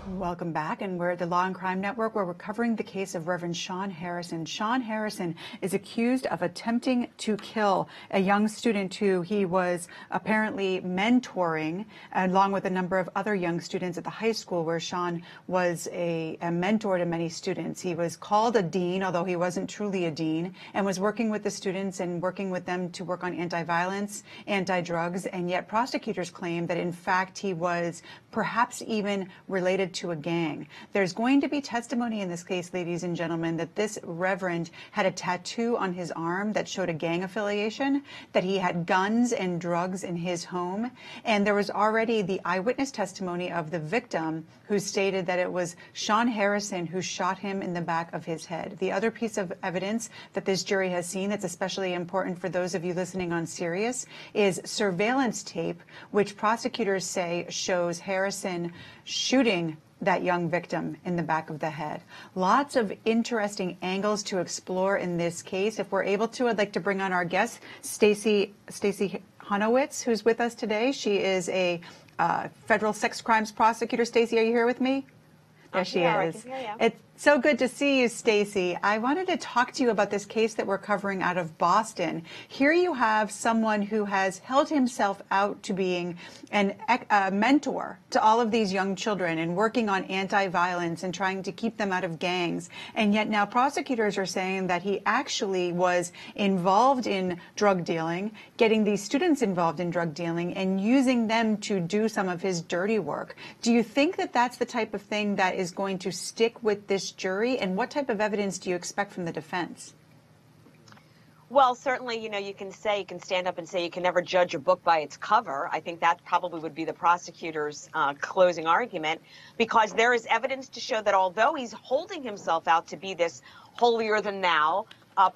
Welcome back, and we're at the Law and Crime Network, where we're covering the case of Reverend Shawn Harrison. Shawn Harrison is accused of attempting to kill a young student who he was apparently mentoring, along with a number of other young students at the high school where Shawn was a mentor to many students. He was called a dean, although he wasn't truly a dean, and was working with the students and working with them to work on anti-violence, anti-drugs, and yet prosecutors claim that in fact he was perhaps even related to a gang. There's going to be testimony in this case, ladies and gentlemen, that this reverend had a tattoo on his arm that showed a gang affiliation, that he had guns and drugs in his home, and there was already the eyewitness testimony of the victim who stated that it was Shawn Harrison who shot him in the back of his head. The other piece of evidence that this jury has seen that's especially important for those of you listening on Sirius is surveillance tape, which prosecutors say shows Harrison shooting that young victim in the back of the head. Lots of interesting angles to explore in this case. If we're able to, I'd like to bring on our guest, Stacey Honowitz, who's with us today. She is a federal sex crimes prosecutor. Stacey, are you here with me? There she is. It's so good to see you, Stacey. I wanted to talk to you about this case that we're covering out of Boston. Here you have someone who has held himself out to being a mentor to all of these young children and working on anti-violence and trying to keep them out of gangs. And yet now prosecutors are saying that he actually was involved in drug dealing, getting these students involved in drug dealing and using them to do some of his dirty work. Do you think that that's the type of thing that is going to stick with this jury, and what type of evidence do you expect from the defense? Well, certainly, you can stand up and say you can never judge a book by its cover. I think that probably would be the prosecutor's closing argument, because there is evidence to show that although he's holding himself out to be this holier-than-thou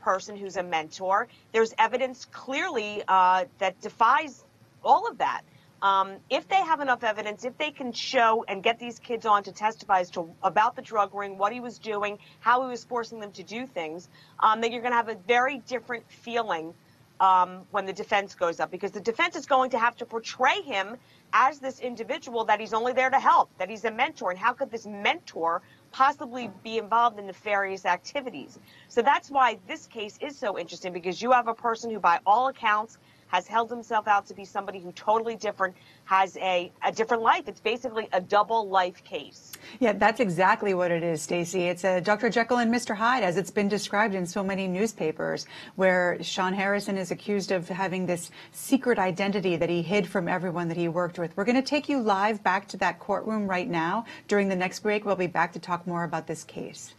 person who's a mentor, there's evidence clearly that defies all of that. If they have enough evidence, if they can show and get these kids on to testify about the drug ring, what he was doing, how he was forcing them to do things, then you're going to have a very different feeling when the defense goes up, because the defense is going to have to portray him as this individual that he's only there to help, that he's a mentor. And how could this mentor possibly be involved in nefarious activities? So that's why this case is so interesting, because you have a person who, by all accounts, has held himself out to be somebody who totally different, has a different life. It's basically a double life case. Yeah, that's exactly what it is, Stacey. It's a Dr. Jekyll and Mr. Hyde, as it's been described in so many newspapers, where Shawn Harrison is accused of having this secret identity that he hid from everyone that he worked with. We're going to take you live back to that courtroom right now. During the next break, we'll be back to talk more about this case.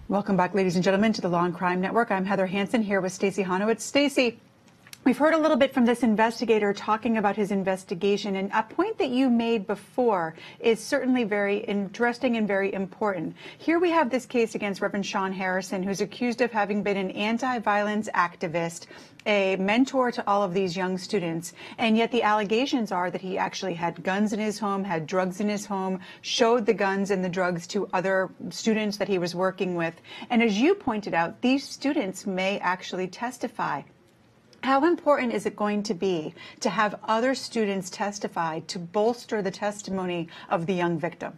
Welcome back, ladies and gentlemen, to the Law and Crime Network. I'm Heather Hansen here with Stacey Honowitz. Stacey, we've heard a little bit from this investigator talking about his investigation, and a point that you made before is certainly very interesting and very important. Here we have this case against Reverend Shawn Harrison, who's accused of having been an anti-violence activist, a mentor to all of these young students, and yet the allegations are that he actually had guns in his home, had drugs in his home, showed the guns and the drugs to other students that he was working with. And as you pointed out, these students may actually testify. How important is it going to be to have other students testify to bolster the testimony of the young victim?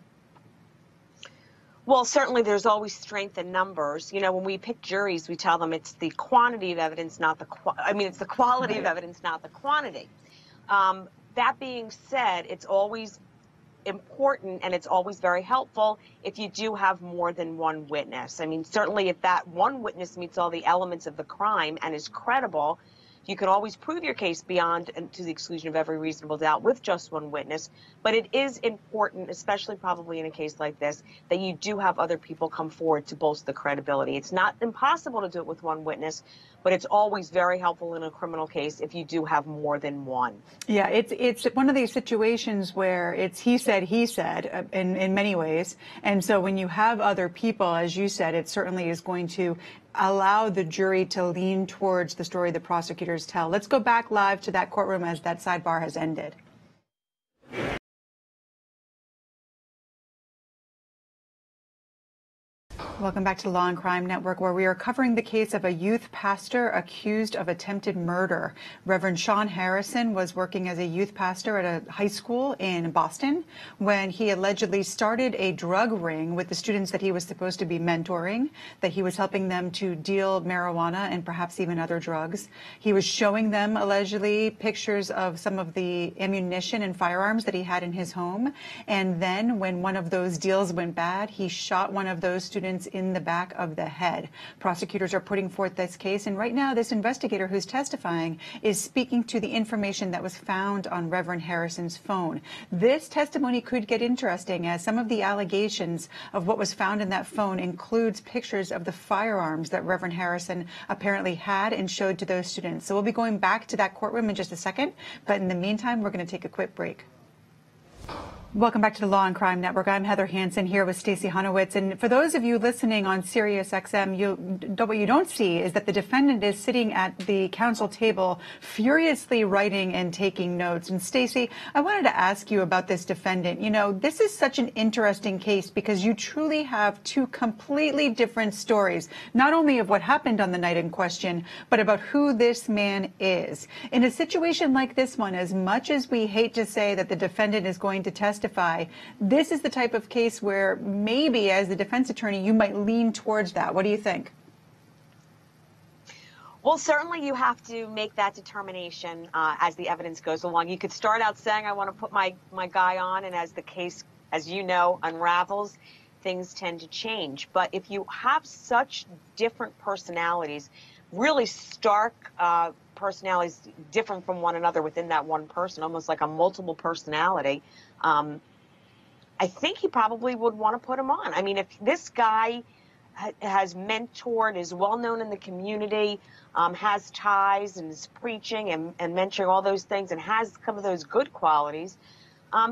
Well, certainly there's always strength in numbers. When we pick juries, we tell them it's the quantity of evidence, not the it's the quality of evidence, not the quantity. That being said, it's always important and it's always very helpful if you do have more than one witness. Certainly if that one witness meets all the elements of the crime and is credible, you can always prove your case beyond and to the exclusion of every reasonable doubt with just one witness. But it is important, especially probably in a case like this, that you do have other people come forward to bolster the credibility. It's not impossible to do it with one witness, but it's always very helpful in a criminal case if you do have more than one. Yeah, it's one of these situations where it's he said in many ways. And so when you have other people, as you said, it certainly is going to allow the jury to lean towards the story the prosecutors tell. Let's go back live to that courtroom as that sidebar has ended. Welcome back to the Law and Crime Network, where we are covering the case of a youth pastor accused of attempted murder. Reverend Shawn Harrison was working as a youth pastor at a high school in Boston when he allegedly started a drug ring with the students that he was supposed to be mentoring, that he was helping them to deal marijuana and perhaps even other drugs. He was showing them, allegedly, pictures of some of the ammunition and firearms that he had in his home. And then when one of those deals went bad, he shot one of those students in the back of the head. Prosecutors are putting forth this case, and right now this investigator who's testifying is speaking to the information that was found on Reverend Harrison's phone. This testimony could get interesting, as some of the allegations of what was found in that phone includes pictures of the firearms that Reverend Harrison apparently had and showed to those students. So we'll be going back to that courtroom in just a second, but in the meantime, we're going to take a quick break. Welcome back to the Law and Crime Network. I'm Heather Hansen here with Stacey Honowitz. And for those of you listening on Sirius XM, what you don't see is that the defendant is sitting at the counsel table furiously writing and taking notes. And Stacey, I wanted to ask you about this defendant. You know, this is such an interesting case because you truly have two completely different stories, not only of what happened on the night in question, but about who this man is. In a situation like this one, as much as we hate to say that the defendant is going to testify, this is the type of case where maybe as the defense attorney, you might lean towards that. What do you think? Well, certainly you have to make that determination as the evidence goes along. You could start out saying, I want to put my guy on, and as the case, as you know, unravels, things tend to change. But if you have such different personalities, really stark personalities different from one another within that one person, almost like a multiple personality, I think he probably would want to put him on. I mean, if this guy has mentored, is well known in the community, has ties and is preaching and mentoring all those things and has some of those good qualities,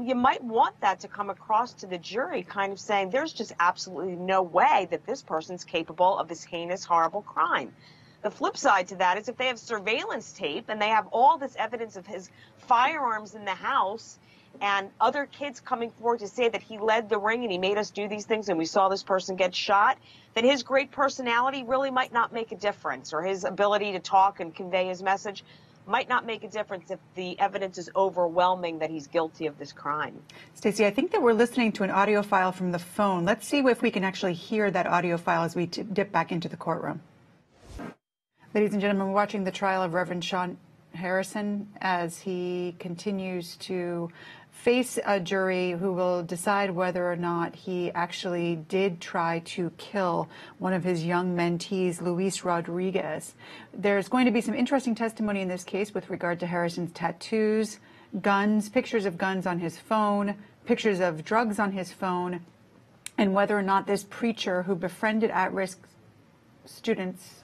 you might want that to come across to the jury, kind of saying there's just absolutely no way that this person's capable of this heinous, horrible crime. The flip side to that is if they have surveillance tape and they have all this evidence of his firearms in the house and other kids coming forward to say that he led the ring and he made us do these things and we saw this person get shot, then his great personality really might not make a difference, or his ability to talk and convey his message might not make a difference if the evidence is overwhelming that he's guilty of this crime. Stacey, I think that we're listening to an audio file from the phone. Let's see if we can actually hear that audio file as we dip back into the courtroom. Ladies and gentlemen, we're watching the trial of Reverend Shawn Harrison as he continues to face a jury who will decide whether or not he actually did try to kill one of his young mentees, Luis Rodriguez. There's going to be some interesting testimony in this case with regard to Harrison's tattoos, guns, pictures of guns on his phone, pictures of drugs on his phone, and whether or not this preacher who befriended at-risk students.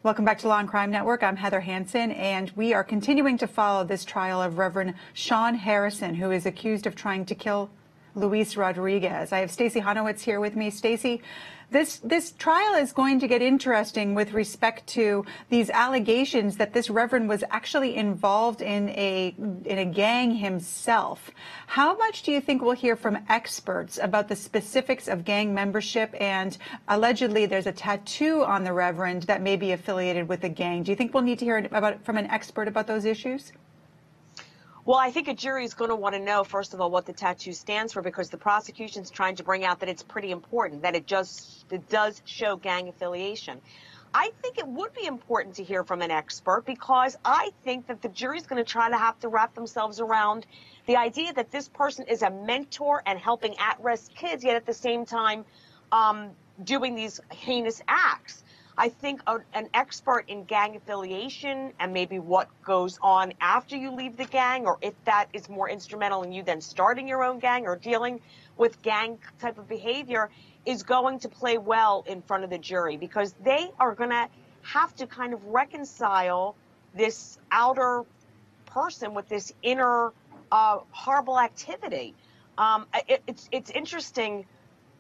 Welcome back to Law and Crime Network. I'm Heather Hansen, and we are continuing to follow this trial of Reverend Shawn Harrison, who is accused of trying to kill Luis Rodriguez. I have Stacey Honowitz here with me. Stacey, this trial is going to get interesting with respect to these allegations that this reverend was actually involved in a gang himself. How much do you think we'll hear from experts about the specifics of gang membership? And allegedly there's a tattoo on the reverend that may be affiliated with a gang. Do you think we'll need to hear from an expert about those issues? Well, I think a jury is going to want to know, first of all, what the tattoo stands for, because the prosecution's trying to bring out that it's pretty important, that it does show gang affiliation. I think it would be important to hear from an expert, because I think that the jury's going to try to have to wrap themselves around the idea that this person is a mentor and helping at-risk kids, yet at the same time doing these heinous acts. I think an expert in gang affiliation and maybe what goes on after you leave the gang, or if that is more instrumental in you then starting your own gang or dealing with gang type of behavior, is going to play well in front of the jury, because they are going to have to kind of reconcile this outer person with this inner horrible activity. It's interesting.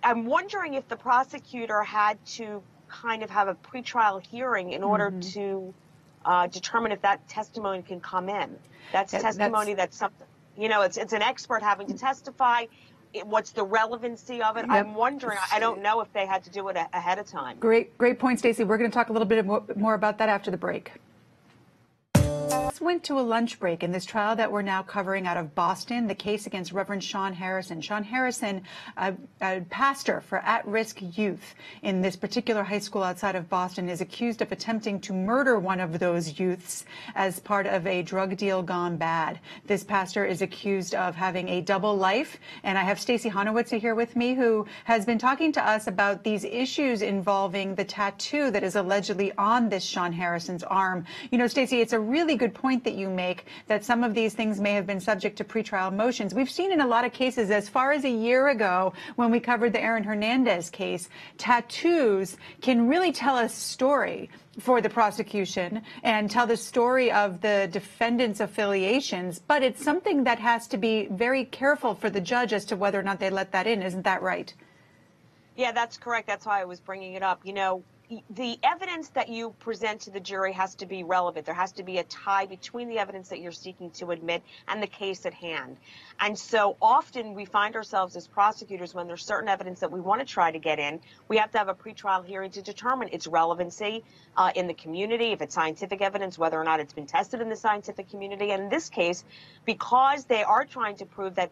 I'm wondering if the prosecutor had to kind of have a pretrial hearing in order to determine if that testimony can come in. That's testimony that's something, you know, it's an expert having to testify. what's the relevancy of it? Yep. I'm wondering. I don't know if they had to do it ahead of time. Great point, Stacey. We're going to talk a little bit more about that after the break. Went to a lunch break in this trial that we're now covering out of Boston, the case against Reverend Shawn Harrison. Shawn Harrison, a pastor for at-risk youth in this particular high school outside of Boston, is accused of attempting to murder one of those youths as part of a drug deal gone bad. This pastor is accused of having a double life, and I have Stacey Honowitz here with me, who has been talking to us about these issues involving the tattoo that is allegedly on this Shawn Harrison's arm. You know, Stacey, it's a really good point that you make that some of these things may have been subject to pretrial motions. We've seen in a lot of cases, as far as a year ago when we covered the Aaron Hernandez case, tattoos can really tell a story for the prosecution and tell the story of the defendant's affiliations, but it's something that has to be very careful for the judge as to whether or not they let that in. Isn't that right? Yeah, that's correct. That's why I was bringing it up. You know, the evidence that you present to the jury has to be relevant. There has to be a tie between the evidence that you're seeking to admit and the case at hand. And so often we find ourselves as prosecutors, when there's certain evidence that we want to try to get in, we have to have a pretrial hearing to determine its relevancy in the community, if it's scientific evidence, whether or not it's been tested in the scientific community. And in this case, because they are trying to prove that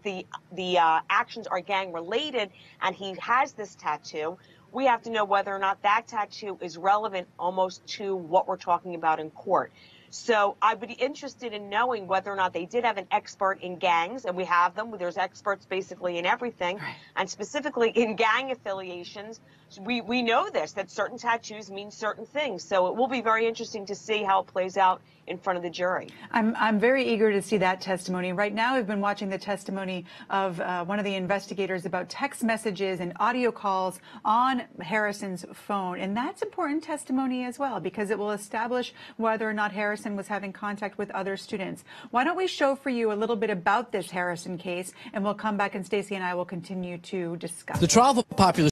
the actions are gang related and he has this tattoo, we have to know whether or not that tattoo is relevant almost to what we're talking about in court. So I would be interested in knowing whether or not they did have an expert in gangs, and we have them. There's experts basically in everything, and specifically in gang affiliations. We know this, that certain tattoos mean certain things. So it will be very interesting to see how it plays out in front of the jury. I'm very eager to see that testimony. Right now, I've been watching the testimony of one of the investigators about text messages and audio calls on Harrison's phone. And that's important testimony as well, because it will establish whether or not Harrison was having contact with other students. Why don't we show for you a little bit about this Harrison case, and we'll come back and Stacey and I will continue to discuss. The trial of a popular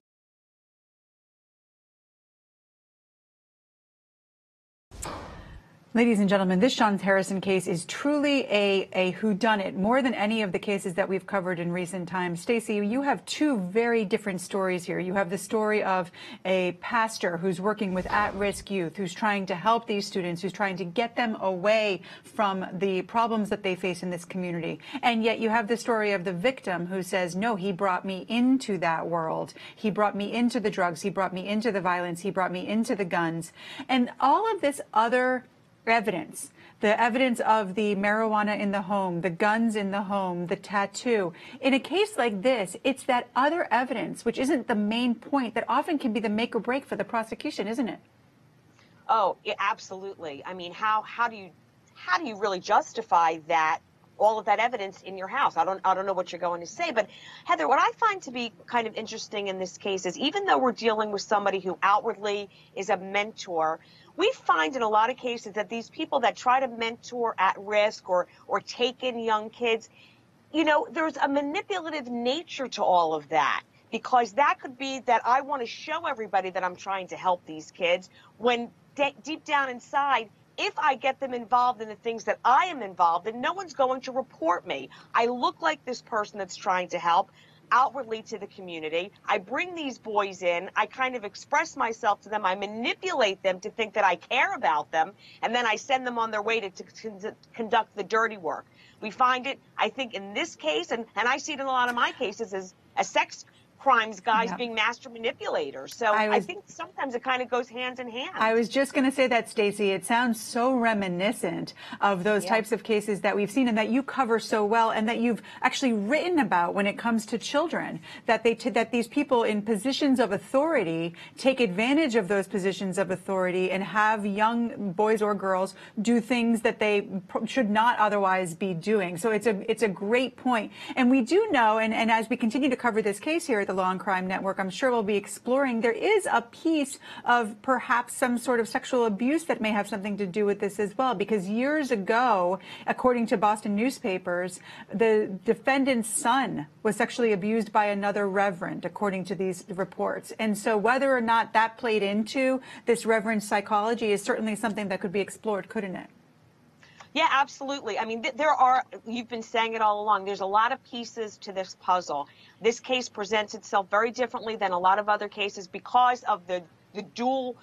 Ladies and gentlemen, this Shawn Harrison case is truly a whodunit, more than any of the cases that we've covered in recent times. Stacey, you have two very different stories here. You have the story of a pastor who's working with at-risk youth, who's trying to help these students, who's trying to get them away from the problems that they face in this community. And yet you have the story of the victim who says, no, he brought me into that world. He brought me into the drugs. He brought me into the violence. He brought me into the guns. And all of this other evidence, the evidence of the marijuana in the home, the guns in the home, the tattoo. In a case like this, it's that other evidence, which isn't the main point, that often can be the make or break for the prosecution, isn't it? Oh, yeah, absolutely. I mean, how do you really justify that, all of that evidence in your house? I don't know what you're going to say, but Heather, what I find to be kind of interesting in this case is, even though we're dealing with somebody who outwardly is a mentor, we find in a lot of cases that these people that try to mentor at risk or take in young kids, you know, there's a manipulative nature to all of that, because that could be that I want to show everybody that I'm trying to help these kids, when deep down inside, if I get them involved in the things that I am involved in, no one's going to report me. I look like this person that's trying to help outwardly to the community. I bring these boys in. I kind of express myself to them. I manipulate them to think that I care about them. And then I send them on their way to conduct the dirty work. We find it, I think, in this case, and I see it in a lot of my cases, as sex crimes guys being master manipulators. So I think sometimes it kind of goes hand in hand. I was just going to say that, Stacey. It sounds so reminiscent of those types of cases that we've seen and that you cover so well, and that you've actually written about when it comes to children, that that these people in positions of authority take advantage of those positions of authority and have young boys or girls do things that they should not otherwise be doing. So it's a great point. And we do know, and as we continue to cover this case here at the Law&Crime Network, I'm sure we'll be exploring, there is a piece of perhaps some sort of sexual abuse that may have something to do with this as well, because years ago, according to Boston newspapers, the defendant's son was sexually abused by another reverend, according to these reports. And so whether or not that played into this reverend's psychology is certainly something that could be explored, couldn't it? Yeah, absolutely. I mean, there are, you've been saying it all along, there's a lot of pieces to this puzzle. This case presents itself very differently than a lot of other cases because of the dual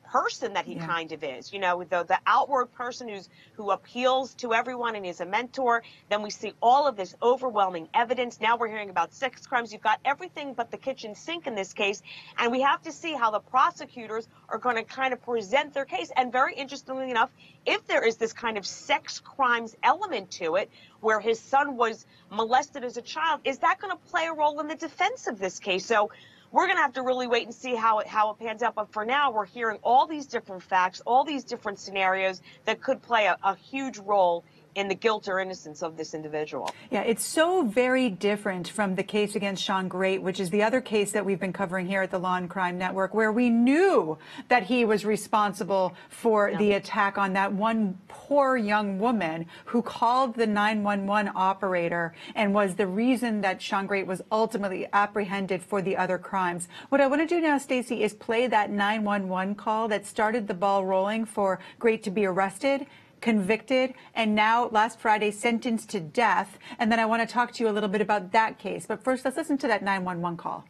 person that he Yeah. kind of is. You know, the outward person who appeals to everyone and is a mentor. Then we see all of this overwhelming evidence. Now we're hearing about sex crimes. You've got everything but the kitchen sink in this case. And we have to see how the prosecutors are going to kind of present their case. And very interestingly enough, if there is this kind of sex crimes element to it, where his son was molested as a child, is that going to play a role in the defense of this case? So we're going to have to really wait and see how it pans out. But for now, we're hearing all these different facts, all these different scenarios that could play a huge role in the guilt or innocence of this individual. Yeah, it's so very different from the case against Shawn Grate, which is the other case that we've been covering here at the Law&Crime Network, where we knew that he was responsible for the attack on that one poor young woman who called the 911 operator and was the reason that Shawn Grate was ultimately apprehended for the other crimes. What I want to do now, Stacey, is play that 911 call that started the ball rolling for Grate to be arrested, convicted, and now last Friday sentenced to death. And then I want to talk to you a little bit about that case. But first, let's listen to that 911 call.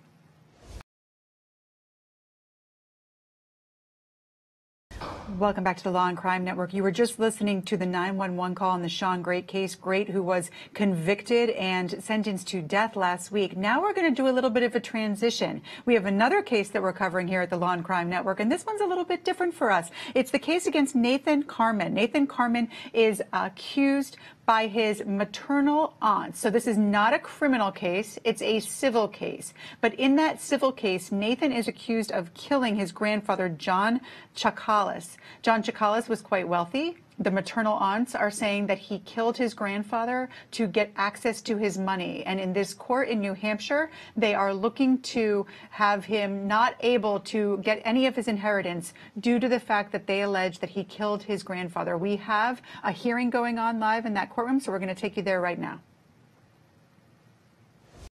Welcome back to the Law&Crime Network. You were just listening to the 911 call in the Shawn Grate case. Grate, who was convicted and sentenced to death last week. Now we're going to do a little bit of a transition. We have another case that we're covering here at the Law&Crime Network, and this one's a little bit different for us. It's the case against Nathan Carman. Nathan Carman is accused by his maternal aunt. So this is not a criminal case, it's a civil case. But in that civil case, Nathan is accused of killing his grandfather, John Chakalis. John Chakalis was quite wealthy. The maternal aunts are saying that he killed his grandfather to get access to his money. And in this court in New Hampshire, they are looking to have him not able to get any of his inheritance due to the fact that they allege that he killed his grandfather. We have a hearing going on live in that courtroom, so we're going to take you there right now.